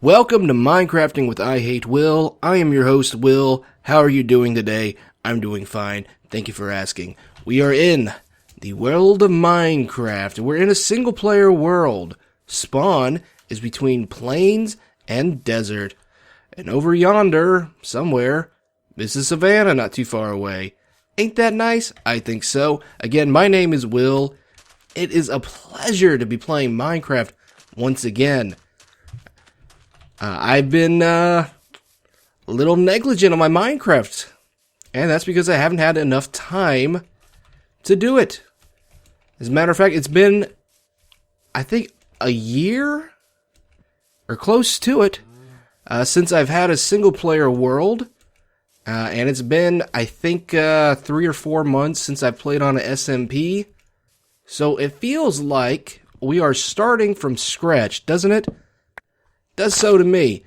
Welcome to Minecrafting with IHateWill. I am your host, Will. How are you doing today? I'm doing fine. Thank you for asking. We are in the world of Minecraft. We're in a single-player world. Spawn is between plains and desert. And over yonder, somewhere, is a savannah not too far away. Ain't that nice? I think so. Again, my name is Will. It is a pleasure to be playing Minecraft once again. I've been a little negligent on my Minecraft, and that's because I haven't had enough time to do it. As a matter of fact, it's been, I think, a year, or close to it, since I've had a single-player world, and it's been, I think, 3 or 4 months since I've played on an SMP, so it feels like we are starting from scratch, doesn't it? Does so to me.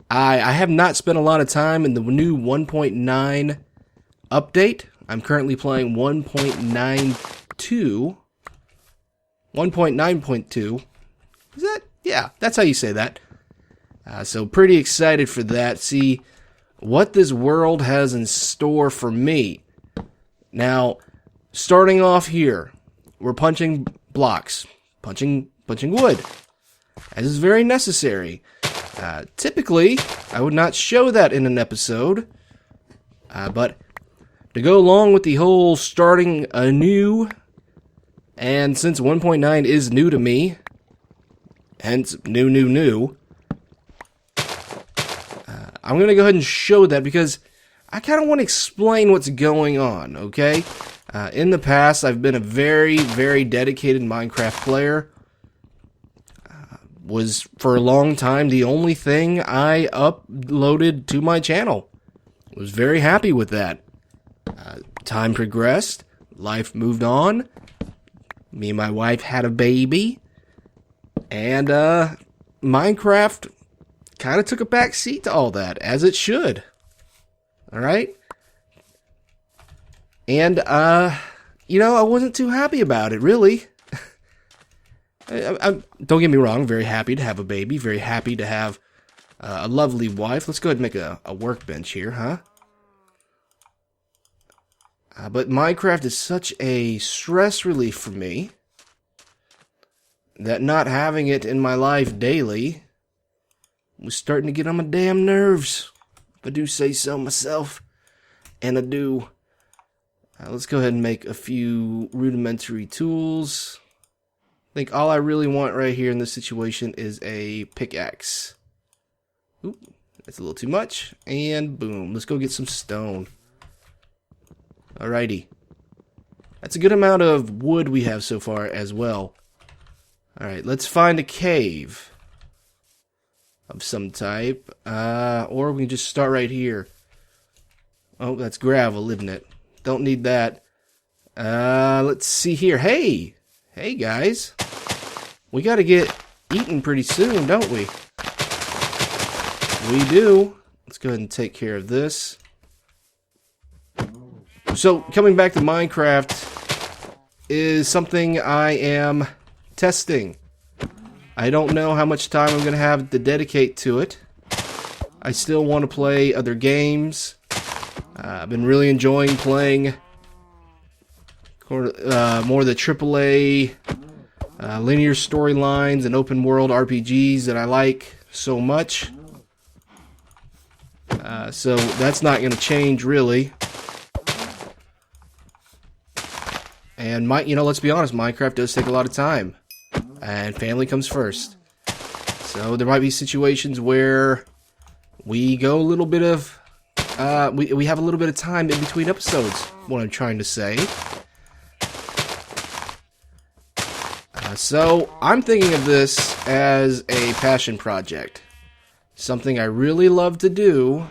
I have not spent a lot of time in the new 1.9 update. I'm currently playing 1.92. 1.9.2. Is that? Yeah, that's how you say that. So pretty excited for that. See what this world has in store for me. Now, starting off here, we're punching blocks, punching wood. As is very necessary. Typically, I would not show that in an episode, but to go along with the whole starting anew, and since 1.9 is new to me, hence new, I'm going to go ahead and show that because I kind of want to explain what's going on, okay? In the past, I've been a very, very dedicated Minecraft player. Was for a long time the only thing I uploaded to my channel. Was very happy with that. Time progressed, life moved on. Me and my wife had a baby, and Minecraft kind of took a back seat to all that, as it should. All right, and I wasn't too happy about it, really. Don't get me wrong, very happy to have a baby, very happy to have a lovely wife. Let's go ahead and make a workbench here, huh? But Minecraft is such a stress relief for me that not having it in my life daily was starting to get on my damn nerves, if I do say so myself, and I do. Let's go ahead and make a few rudimentary tools. I think all I really want right here in this situation is a pickaxe. Oop, that's a little too much. And boom, let's go get some stone. Alrighty. That's a good amount of wood we have so far as well. Alright, let's find a cave of some type. Or we can just start right here. Oh, that's gravel, isn't it? Don't need that. Let's see here. Hey! Hey guys, we gotta get eating pretty soon, don't we? We do. Let's go ahead and take care of this. So, coming back to Minecraft is something I am testing. I don't know how much time I'm gonna have to dedicate to it. I still want to play other games. I've been really enjoying playing more of the AAA linear storylines and open world RPGs that I like so much. So that's not going to change really. And let's be honest, Minecraft does take a lot of time, and family comes first. So there might be situations where we go a little bit of we have a little bit of time in between episodes. What I'm trying to say. So, I'm thinking of this as a passion project. Something I really love to do,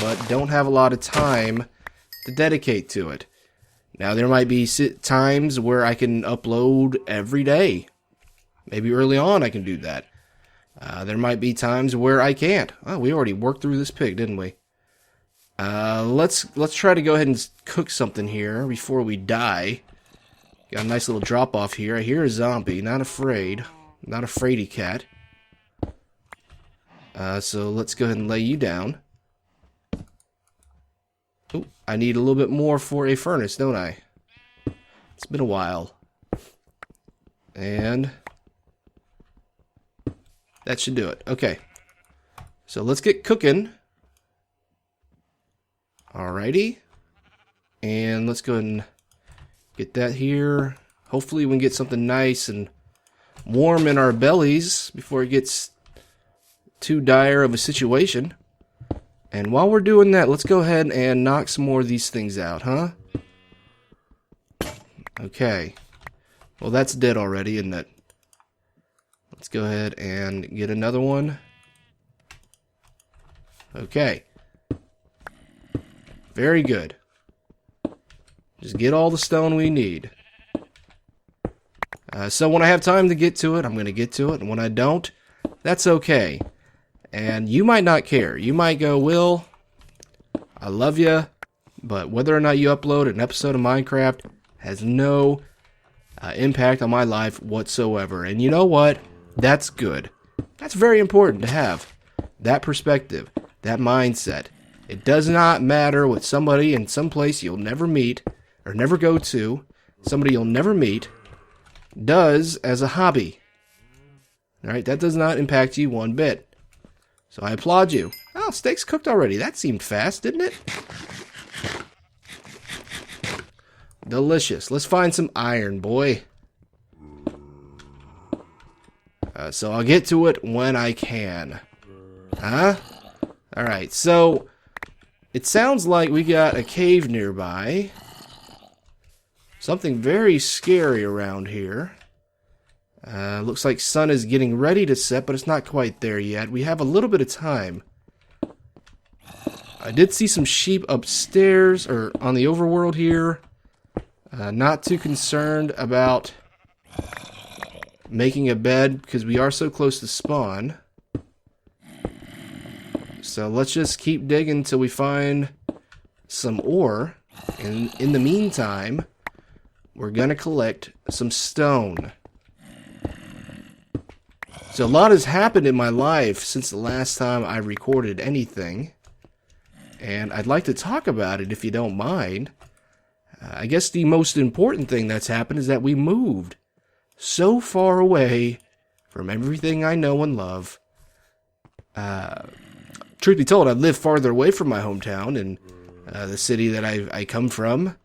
but don't have a lot of time to dedicate to it. Now, there might be times where I can upload every day. Maybe early on I can do that. There might be times where I can't. Oh, we already worked through this pig, didn't we? Let's try to go ahead and cook something here before we die. Got a nice little drop off here. I hear a zombie. Not afraid. Not a fraidy cat. So let's go ahead and lay you down. Oh, I need a little bit more for a furnace, don't I? It's been a while. And that should do it. Okay. So let's get cooking. Alrighty. And let's go ahead and get that here. Hopefully we can get something nice and warm in our bellies before it gets too dire of a situation. And while we're doing that, let's go ahead and knock some more of these things out, huh? Okay. Well, that's dead already, isn't it? Let's go ahead and get another one. Okay. Very good. Just get all the stone we need. So when I have time to get to it, I'm going to get to it. And when I don't, that's okay. And you might not care. You might go, Will, I love you, but whether or not you upload an episode of Minecraft has no impact on my life whatsoever. And you know what? That's good. That's very important to have that perspective, that mindset. It does not matter what somebody in some place you'll never meet or never go to, somebody you'll never meet, does as a hobby. Alright, that does not impact you one bit. So I applaud you. Oh, steak's cooked already. That seemed fast, didn't it? Delicious. Let's find some iron, boy. So I'll get to it when I can. Huh? Alright, so it sounds like we got a cave nearby. Something very scary around here. Looks like sun is getting ready to set, but it's not quite there yet. We have a little bit of time. I did see some sheep upstairs, or on the overworld here. Not too concerned about making a bed, because we are so close to spawn. So let's just keep digging until we find some ore. And in the meantime, we're going to collect some stone. So a lot has happened in my life since the last time I recorded anything. And I'd like to talk about it if you don't mind. I guess the most important thing that's happened is that we moved so far away from everything I know and love. Truth be told, I live farther away from my hometown in the city that I come from.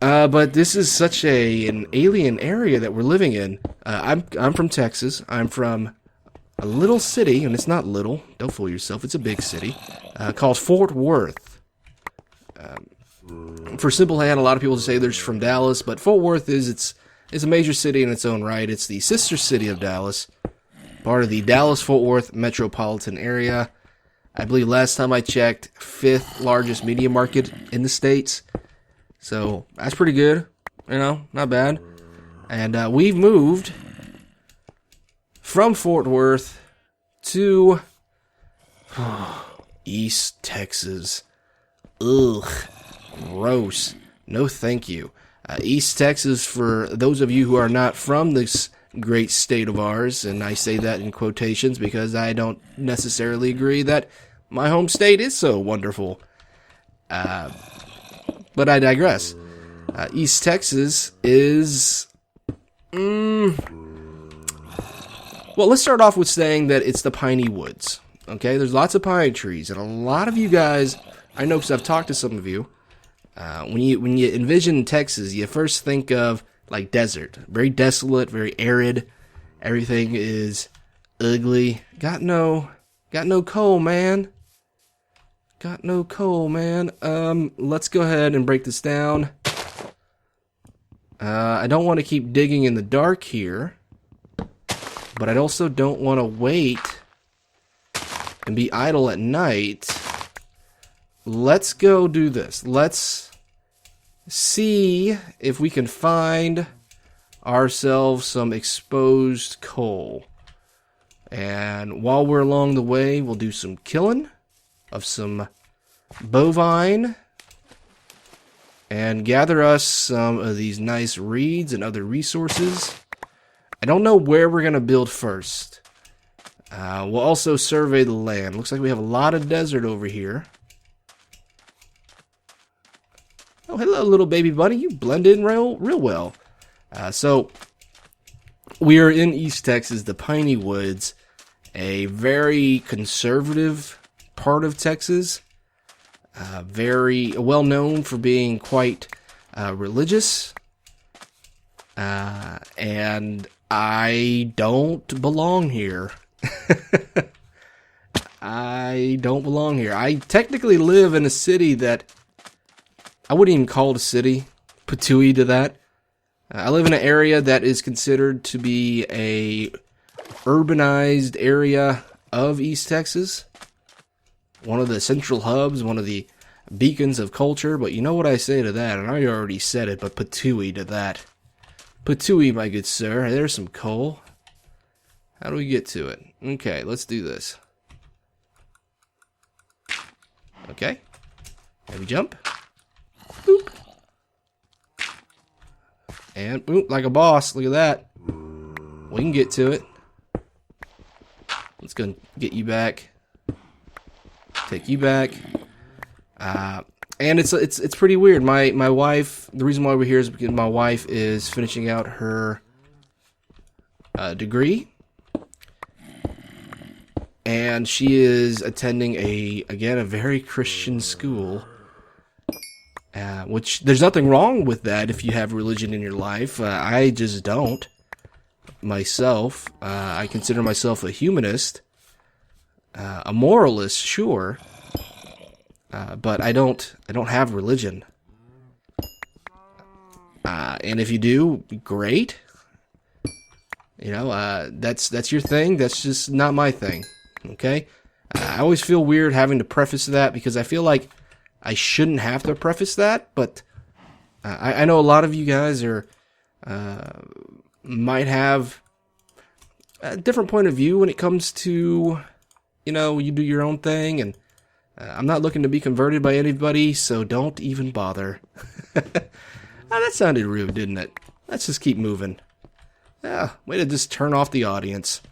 But this is such an alien area that we're living in. I'm from Texas. I'm from a little city, and it's not little. Don't fool yourself. It's a big city called Fort Worth. For simple hand, a lot of people say they're from Dallas, but Fort Worth is a major city in its own right. It's the sister city of Dallas, part of the Dallas-Fort Worth metropolitan area. I believe last time I checked, 5th largest media market in the States. So that's pretty good, you know, not bad. And we've moved from Fort Worth to East Texas. Ugh, gross. No thank you. East Texas, for those of you who are not from this great state of ours, and I say that in quotations because I don't necessarily agree that my home state is so wonderful. But I digress. East Texas is... Well, let's start off with saying that it's the piney woods. Okay, there's lots of pine trees, and a lot of you guys, I know because I've talked to some of you, when you envision Texas, you first think of like desert, very desolate, very arid. Everything is ugly. Got no coal, man. Got no coal, man. Let's go ahead and break this down. I don't want to keep digging in the dark here, but I also don't want to wait and be idle at night. Let's go do this. Let's see if we can find ourselves some exposed coal. And while we're along the way, we'll do some killing of some bovine and gather us some of these nice reeds and other resources. I don't know where we're going to build first. We'll also survey the land. Looks like we have a lot of desert over here. Oh, hello, little baby bunny. You blend in real well. So, we are in East Texas, the Piney Woods, a very conservative part of Texas. Very well known for being quite religious. And I don't belong here. I don't belong here. I technically live in a city that I wouldn't even call it a city. Patooey to that. I live in an area that is considered to be a urbanized area of East Texas. One of the central hubs, one of the beacons of culture. But you know what I say to that, and I already said it, but patooey to that. Patooey, my good sir. There's some coal. How do we get to it? Okay, let's do this. Okay. Heavy jump. Boop. And boop, like a boss. Look at that. We can get to it. Let's go get you back. Take you back. And it's pretty weird. My wife, the reason why we're here is because my wife is finishing out her degree. And she is attending a very Christian school. Which, there's nothing wrong with that if you have religion in your life. I just don't. Myself, I consider myself a humanist. A moralist, sure. But I don't have religion. And if you do, great. You know, that's your thing. That's just not my thing. Okay? I always feel weird having to preface that because I feel like I shouldn't have to preface that, but I know a lot of you guys might have a different point of view when it comes to, you know, you do your own thing, and I'm not looking to be converted by anybody, so don't even bother. That sounded rude, didn't it? Let's just keep moving. Yeah, way to just turn off the audience.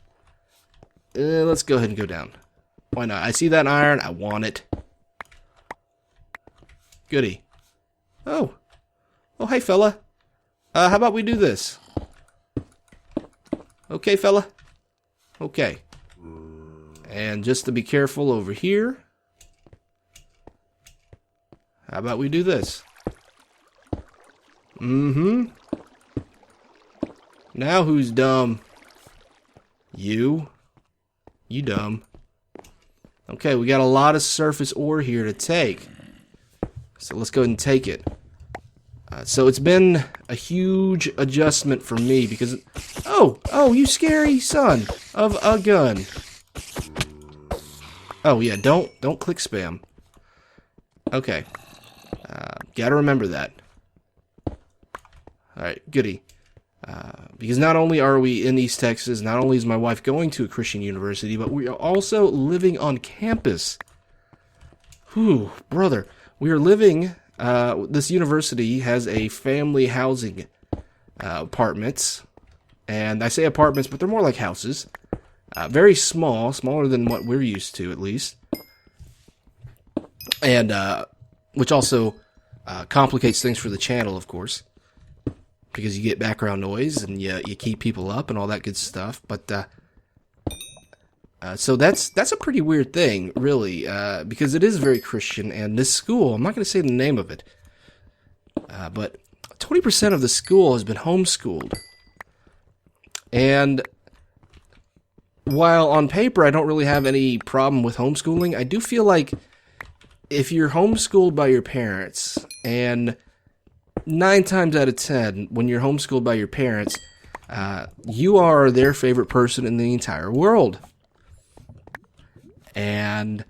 Let's go ahead and go down. Why not? I see that iron. I want it. Goody. Oh. Oh, hey, fella. How about we do this? Okay, fella? Okay. And just to be careful over here, how about we do this? Mm-hmm. Now who's dumb? You. You dumb. Okay, we got a lot of surface ore here to take. So let's go ahead and take it. So it's been a huge adjustment for me because... Oh, you scary son of a gun. Oh, yeah, don't click spam. Okay. Gotta remember that. Alright, goody. Because not only are we in East Texas, not only is my wife going to a Christian university, but we are also living on campus. Whew, brother. We are living, this university has a family housing apartments. And I say apartments, but they're more like houses. Very small, smaller than what we're used to, at least. And, which also complicates things for the channel, of course. Because you get background noise and you keep people up and all that good stuff. But, so that's a pretty weird thing, really, because it is very Christian, and this school, I'm not going to say the name of it, but 20% of the school has been homeschooled. And while on paper I don't really have any problem with homeschooling, I do feel like if you're homeschooled by your parents, and 9 times out of 10, when you're homeschooled by your parents, you are their favorite person in the entire world. And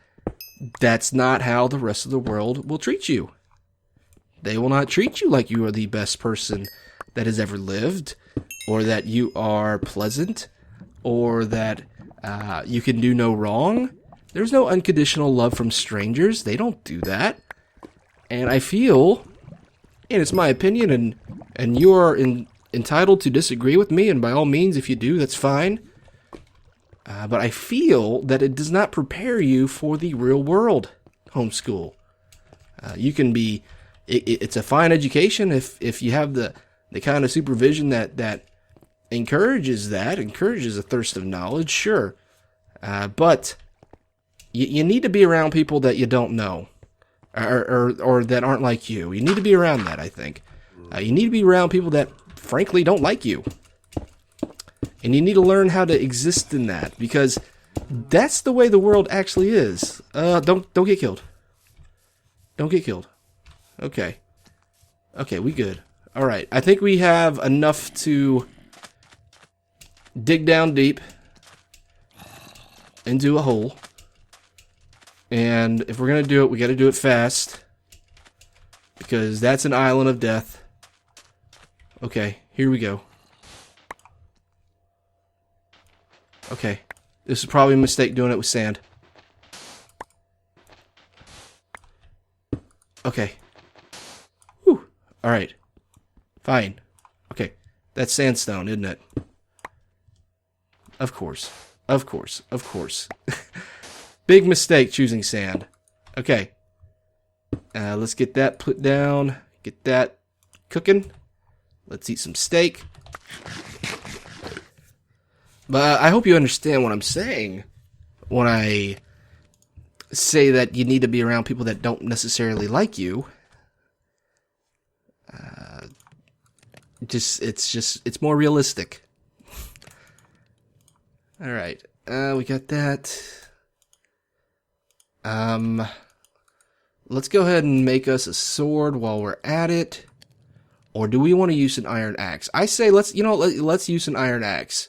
that's not how the rest of the world will treat you. They will not treat you like you are the best person that has ever lived, or that you are pleasant, or that you can do no wrong. There's no unconditional love from strangers. They don't do that. And I feel, and it's my opinion, and you are entitled to disagree with me, and by all means, if you do, that's fine. But I feel that it does not prepare you for the real world homeschool. You can be, it's a fine education if you have the kind of supervision that encourages a thirst of knowledge, sure. But you need to be around people that you don't know, or that aren't like you. You need to be around that, I think. You need to be around people that, frankly, don't like you. And you need to learn how to exist in that, because that's the way the world actually is. Don't get killed. Don't get killed. Okay. Okay, we good. Alright, I think we have enough to dig down deep into a hole. And if we're going to do it, we got to do it fast. Because that's an island of death. Okay, here we go. Okay, this is probably a mistake doing it with sand. Okay. Whew. Alright. Fine. Okay, that's sandstone, isn't it? Of course. Of course. Of course. Big mistake choosing sand. Okay. Let's get that put down. Get that cooking. Let's eat some steak. But I hope you understand what I'm saying when I say that you need to be around people that don't necessarily like you. It's more realistic. All right, we got that. Let's go ahead and make us a sword while we're at it. Or do we want to use an iron axe? I say let's use an iron axe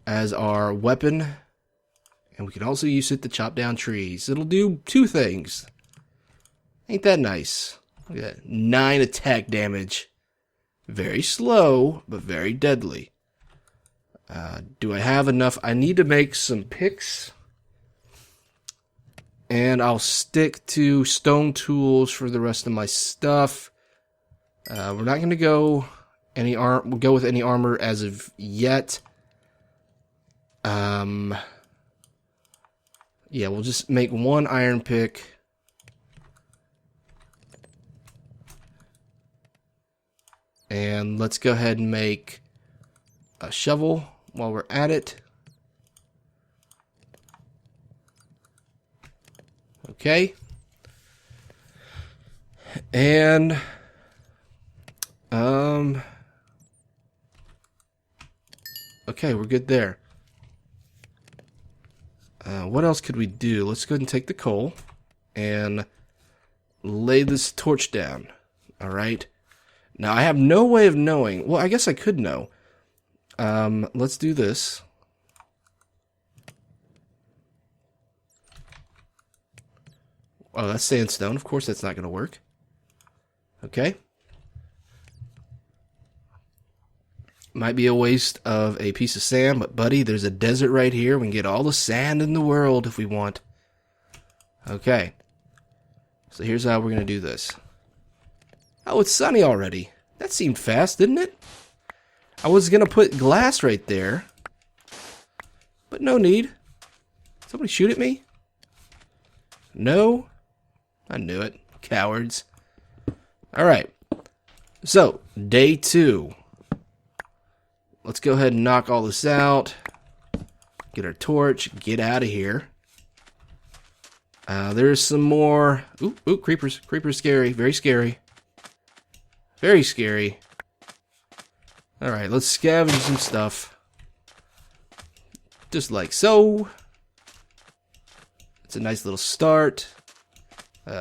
as our weapon. And we can also use it to chop down trees. It'll do two things. Ain't that nice? Look at that. 9 attack damage. Very slow, but very deadly. Do I have enough? I need to make some picks. And I'll stick to stone tools for the rest of my stuff. We're not going to go with any armor as of yet. Yeah, we'll just make one iron pick. And let's go ahead and make a shovel while we're at it. Okay. And okay, we're good there. What else could we do? Let's go ahead and take the coal and lay this torch down. Alright. Now, I have no way of knowing. Well, I guess I could know. Let's do this. Oh, that's sandstone. Of course that's not going to work. Okay. Might be a waste of a piece of sand, but buddy, there's a desert right here. We can get all the sand in the world if we want. Okay. So here's how we're going to do this. Oh, it's sunny already. That seemed fast, didn't it? I was going to put glass right there. But no need. Somebody shoot at me? No? I knew it. Cowards. Alright. So, day 2. Let's go ahead and knock all this out. Get our torch. Get out of here. There's some more. Ooh, creepers. Creepers scary. Very scary. Very scary. Alright, let's scavenge some stuff. Just like so. It's a nice little start.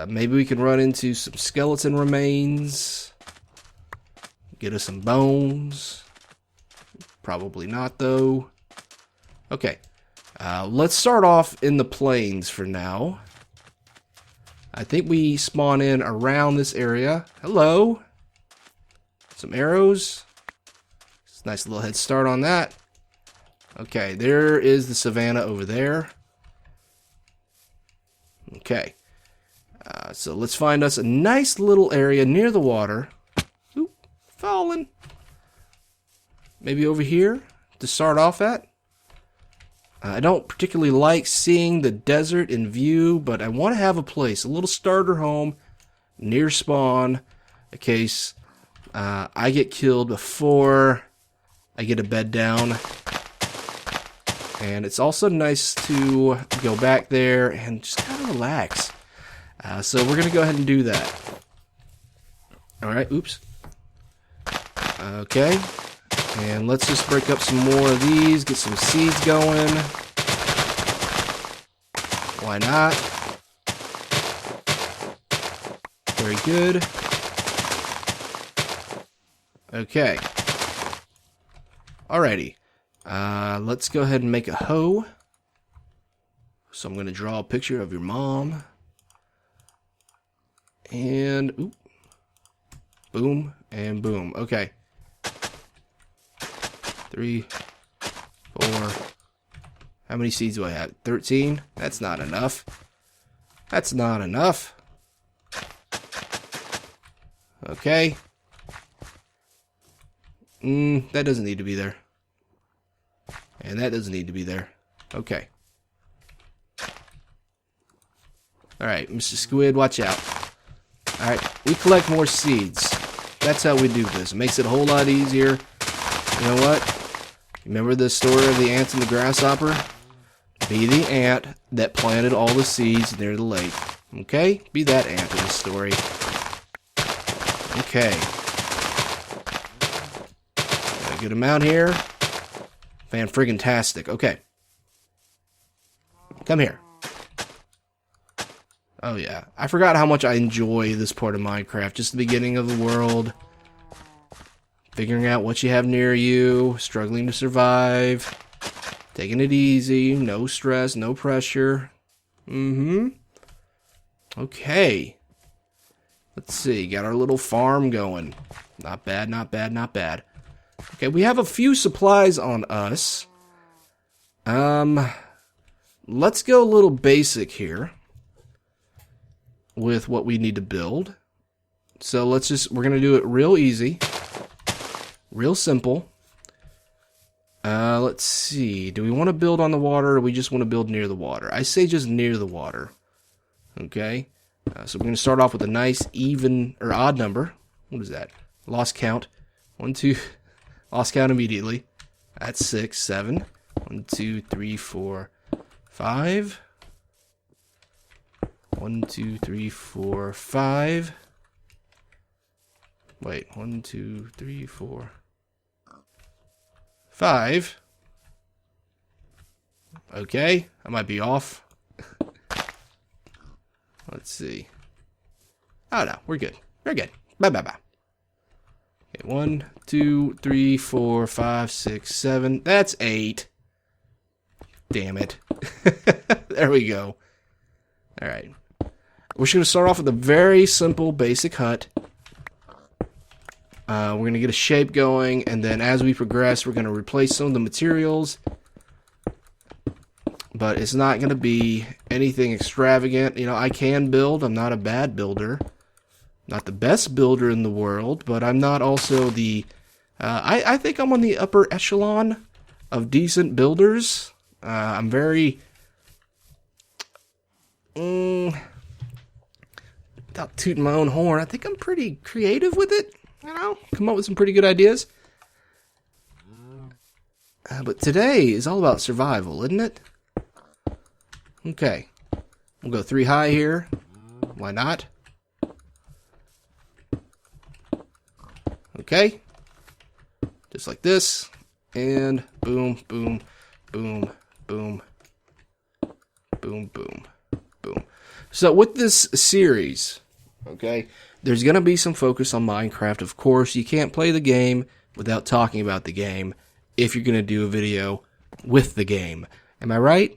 Maybe we can run into some skeleton remains. Get us some bones. Probably not, though. Okay. Let's start off in the plains for now. I think we spawn in around this area. Hello. Some arrows. It's a nice little head start on that. Okay, there is the savannah over there. Okay. So let's find us a nice little area near the water. Oop, fallen. Maybe over here to start off at. I don't particularly like seeing the desert in view, but I want to have a place, a little starter home near spawn, in case I get killed before I get a bed down. And it's also nice to go back there and just kind of relax. So we're going to go ahead and do that. Alright, oops. Okay. And let's just break up some more of these, get some seeds going. Why not? Very good. Okay. Alrighty. Let's go ahead and make a hoe. So I'm going to draw a picture of your mom. And, oop. Boom, and boom. Okay. 3, 4. How many seeds do I have? 13? That's not enough. That's not enough. Okay. That doesn't need to be there. And that doesn't need to be there. Okay. Alright, Mr. Squid, watch out. Alright, we collect more seeds. That's how we do this. It makes it a whole lot easier. You know what? Remember the story of the ant and the grasshopper? Be the ant that planted all the seeds near the lake. Okay? Be that ant in the story. Okay. Got a good amount here. Fan-friggin-tastic. Okay. Come here. Oh yeah. I forgot how much I enjoy this part of Minecraft. Just the beginning of the world. Figuring out what you have near you. Struggling to survive. Taking it easy. No stress. No pressure. Okay. Let's see. Got our little farm going. Not bad, not bad, not bad. Okay, we have a few supplies on us. Let's go a little basic here with what we need to build. So we're going to do it real easy. Real simple. Let's see. Do we want to build on the water, or we just want to build near the water? I say just near the water. Okay. So we're going to start off with a nice even or odd number. What is that? Lost count. 1, 2. Lost count immediately. That's 6, 7. 1, 2, 3, 4, 5. 1, 2, 3, 4, 5. Wait, 1, 2, 3, 4, 5. Okay, I might be off. Let's see. Oh no, we're good. We're good. Bye bye bye. Okay, 1, 2, 3, 4, 5, 6, 7. That's 8. Damn it. There we go. Alright. We're just going to start off with a very simple, basic hut. We're going to get a shape going, and then as we progress, we're going to replace some of the materials. But it's not going to be anything extravagant. You know, I can build. I'm not a bad builder. Not the best builder in the world, but I'm not also the... I think I'm on the upper echelon of decent builders. I'm very... without tooting my own horn, I think I'm pretty creative with it. You know, come up with some pretty good ideas. But today is all about survival, isn't it? Okay. We'll go 3 high here. Why not? Okay. Just like this. And boom, boom, boom, boom, boom, boom, boom. So with this series, okay, there's going to be some focus on Minecraft. Of course, you can't play the game without talking about the game if you're going to do a video with the game. Am I right?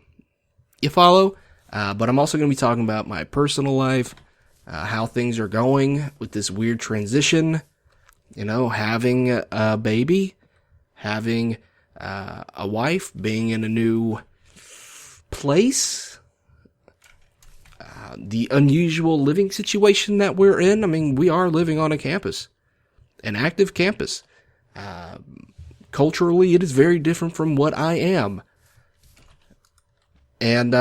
You follow? But I'm also going to be talking about my personal life, how things are going with this weird transition, you know, having a baby, having a wife, being in a new place, the unusual living situation that we're in. I mean, we are living on a campus, an active campus. Culturally, it is very different from what I am. And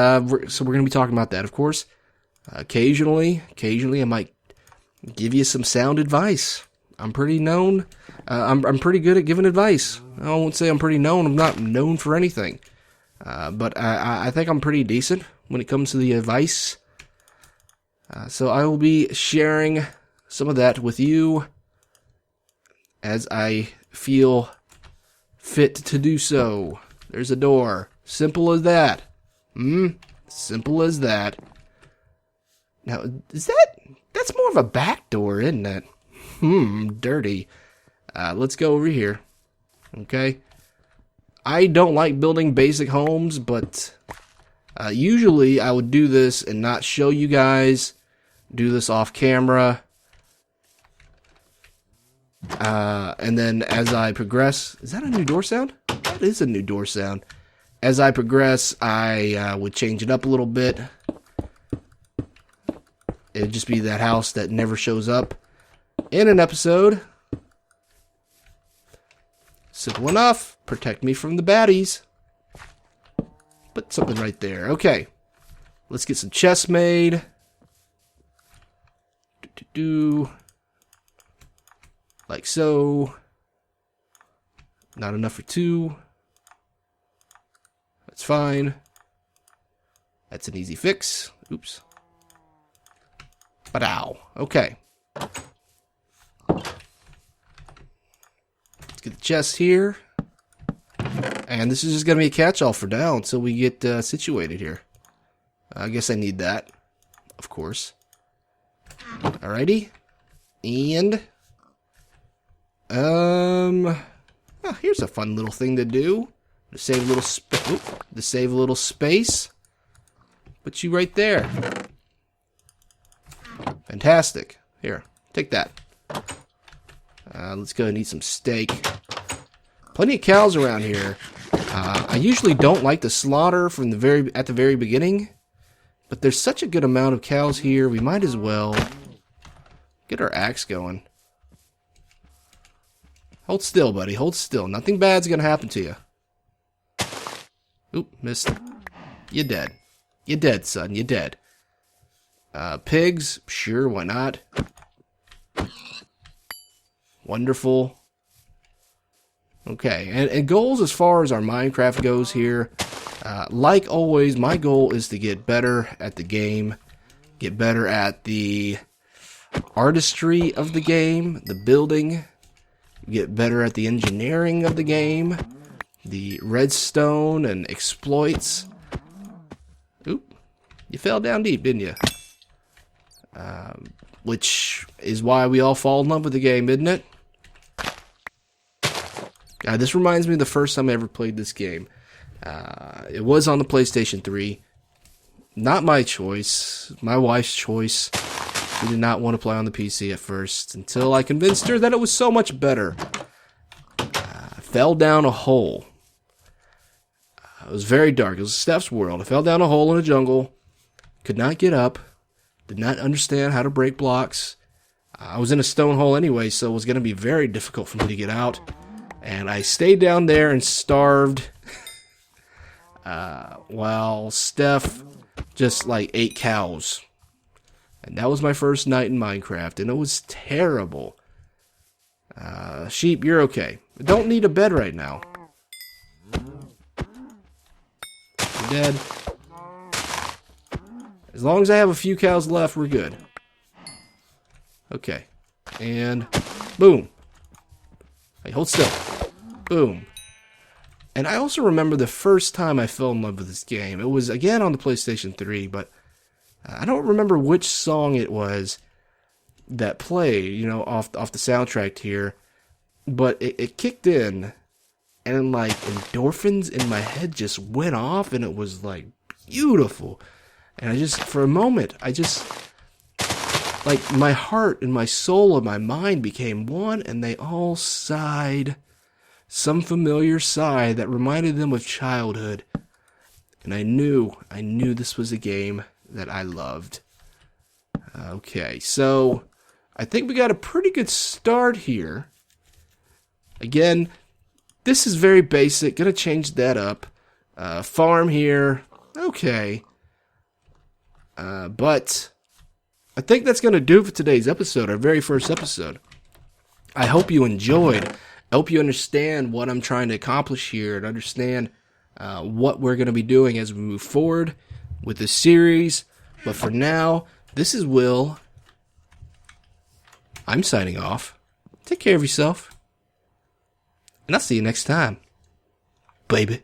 so we're going to be talking about that, of course. Occasionally, I might give you some sound advice. I'm pretty known. I'm pretty good at giving advice. I won't say I'm pretty known. I'm not known for anything. But I think I'm pretty decent when it comes to the advice. So I will be sharing some of that with you as I feel fit to do so. There's a door. Simple as that. Simple as that. Now, that's more of a back door, isn't it? Dirty. Let's go over here. Okay. I don't like building basic homes, but usually I would do this and not show you guys. Do this off camera. And then as I progress... Is that a new door sound? That is a new door sound. As I progress, I would change it up a little bit. It'd just be that house that never shows up in an episode. Simple enough. Protect me from the baddies. Put something right there. Okay. Let's get some chests made. Like so. Not enough for 2. That's fine. That's an easy fix. Oops. But ow. Okay. Let's get the chest here. And this is just going to be a catch-all for now until we get situated here. I guess I need that. Of course. Alrighty. And... here's a fun little thing to do. To save a little space. Put you right there. Fantastic. Here, take that. Let's go and eat some steak. Plenty of cows around here. I usually don't like to slaughter from at the very beginning, but there's such a good amount of cows here. We might as well get our axe going. Hold still, buddy. Hold still. Nothing bad's gonna happen to you. Oop, missed. You're dead. You're dead, son. You're dead. Pigs? Sure, why not? Wonderful. Okay, and goals as far as our Minecraft goes here. Like always, my goal is to get better at the game. Get better at the artistry of the game, the building. Get better at the engineering of the game. The redstone and exploits. Oop. You fell down deep, didn't you? Which is why we all fall in love with the game, isn't it? This reminds me of the first time I ever played this game. It was on the PlayStation 3. Not my choice. My wife's choice. She did not want to play on the PC at first, until I convinced her that it was so much better. I fell down a hole. It was very dark. It was Steph's world. I fell down a hole in a jungle. Could not get up. Did not understand how to break blocks. I was in a stone hole anyway, so it was going to be very difficult for me to get out. And I stayed down there and starved. While Steph just like ate cows. And that was my first night in Minecraft, and it was terrible. Sheep, you're okay. I don't need a bed right now. You're dead. As long as I have a few cows left, we're good. Okay. And boom. Hey, hold still. Boom. And I also remember the first time I fell in love with this game. It was, again, on the PlayStation 3, but I don't remember which song it was that played, you know, off the soundtrack here. But it kicked in, and like endorphins in my head just went off, and it was like beautiful. And I just, for a moment, like my heart and my soul and my mind became one, and they all sighed some familiar sigh that reminded them of childhood. And I knew this was a game that I loved. Okay, so I think we got a pretty good start here. Again, this is very basic. Gonna change that up. Farm here. Okay. But I think that's going to do it for today's episode, our very first episode. I hope you enjoyed. I hope you understand what I'm trying to accomplish here and understand what we're going to be doing as we move forward with this series. But for now, this is Will. I'm signing off. Take care of yourself. And I'll see you next time, baby.